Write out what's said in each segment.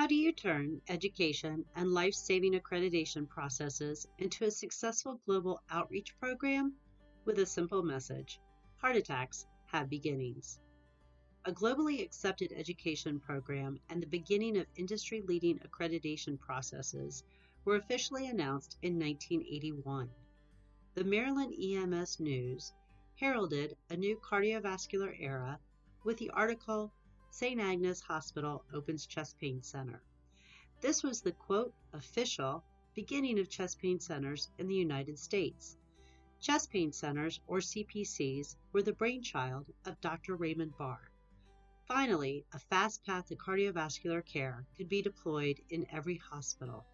How do you turn education and life-saving accreditation processes into a successful global outreach program? With a simple message: heart attacks have beginnings. A globally accepted education program and the beginning of industry-leading accreditation processes were officially announced in 1981. The Maryland EMS News heralded a new cardiovascular era with the article, "St. Agnes Hospital Opens Chest Pain Center." This was the, quote, official beginning of chest pain centers in the United States. Chest pain centers, or CPCs, were the brainchild of Dr. Raymond Bahr. Finally, a fast path to cardiovascular care could be deployed in every hospital.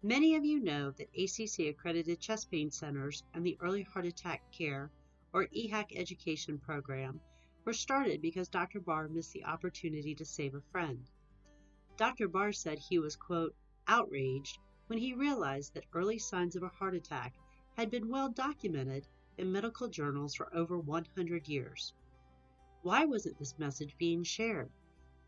Many of you know that ACC accredited chest pain centers and the Early Heart Attack Care, or EHAC Education program, were started because Dr. Bahr missed the opportunity to save a friend. Dr. Bahr said he was, quote, outraged when he realized that early signs of a heart attack had been well documented in medical journals for over 100 years. Why wasn't this message being shared?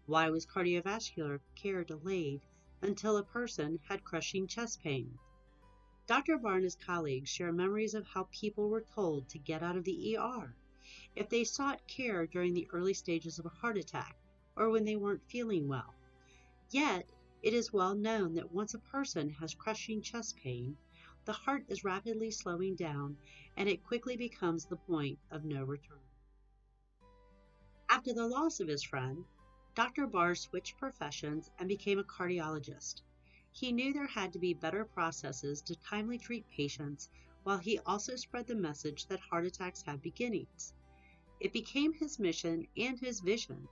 Why was cardiovascular care delayed until a person had crushing chest pain? Dr. Bahr and his colleagues share memories of how people were told to get out of the ER if they sought care during the early stages of a heart attack or when they weren't feeling well. Yet, it is well known that once a person has crushing chest pain, the heart is rapidly slowing down and it quickly becomes the point of no return. After the loss of his friend, Dr. Bahr switched professions and became a cardiologist. He knew there had to be better processes to timely treat patients, while he also spread the message that heart attacks have beginnings. It became his mission and his vision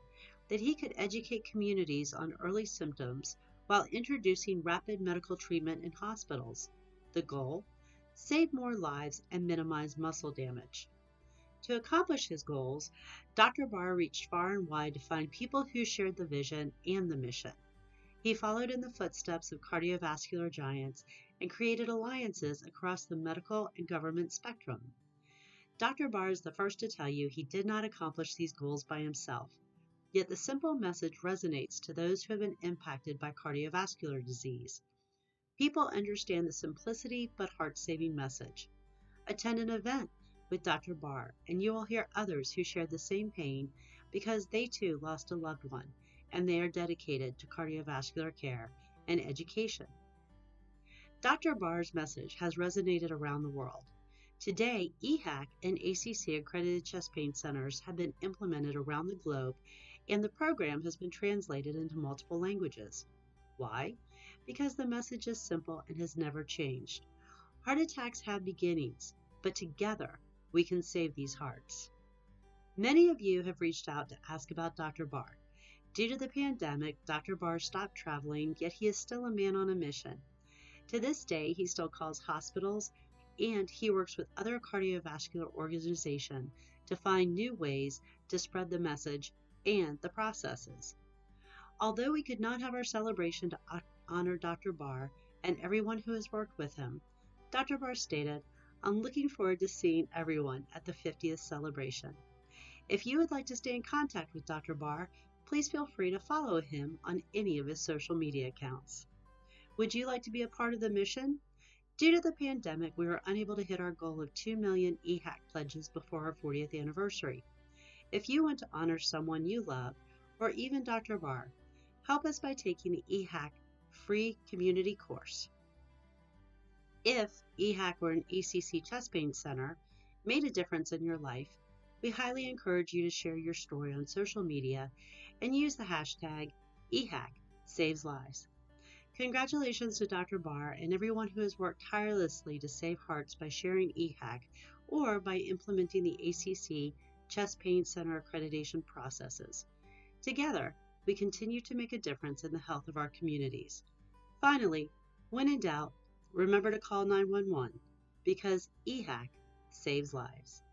that he could educate communities on early symptoms while introducing rapid medical treatment in hospitals. The goal? Save more lives and minimize muscle damage. To accomplish his goals, Dr. Bahr reached far and wide to find people who shared the vision and the mission. He followed in the footsteps of cardiovascular giants and created alliances across the medical and government spectrum. Dr. Bahr is the first to tell you he did not accomplish these goals by himself, yet the simple message resonates to those who have been impacted by cardiovascular disease. People understand the simplicity but heart-saving message. Attend an event with Dr. Bahr, and you will hear others who share the same pain because they too lost a loved one, and they are dedicated to cardiovascular care and education. Dr. Bahr's message has resonated around the world. Today, EHAC and ACC accredited chest pain centers have been implemented around the globe, and the program has been translated into multiple languages. Why? Because the message is simple and has never changed. Heart attacks have beginnings, but together we can save these hearts. Many of you have reached out to ask about Dr. Bahr. Due to the pandemic, Dr. Bahr stopped traveling, yet he is still a man on a mission. To this day, he still calls hospitals, and he works with other cardiovascular organizations to find new ways to spread the message and the processes. Although we could not have our celebration to honor Dr. Bahr and everyone who has worked with him, Dr. Bahr stated, "I'm looking forward to seeing everyone at the 50th celebration." If you would like to stay in contact with Dr. Bahr, please feel free to follow him on any of his social media accounts. Would you like to be a part of the mission? Due to the pandemic, we were unable to hit our goal of 2 million EHAC pledges before our 40th anniversary. If you want to honor someone you love, or even Dr. Bahr, help us by taking the EHAC free community course. If EHAC or an ACC chest pain center made a difference in your life, we highly encourage you to share your story on social media and use the hashtag EHAC Saves Lives. Congratulations to Dr. Bahr and everyone who has worked tirelessly to save hearts by sharing EHAC or by implementing the ACC Chest Pain Center accreditation processes. Together, we continue to make a difference in the health of our communities. Finally, when in doubt, remember to call 911 because EHAC saves lives.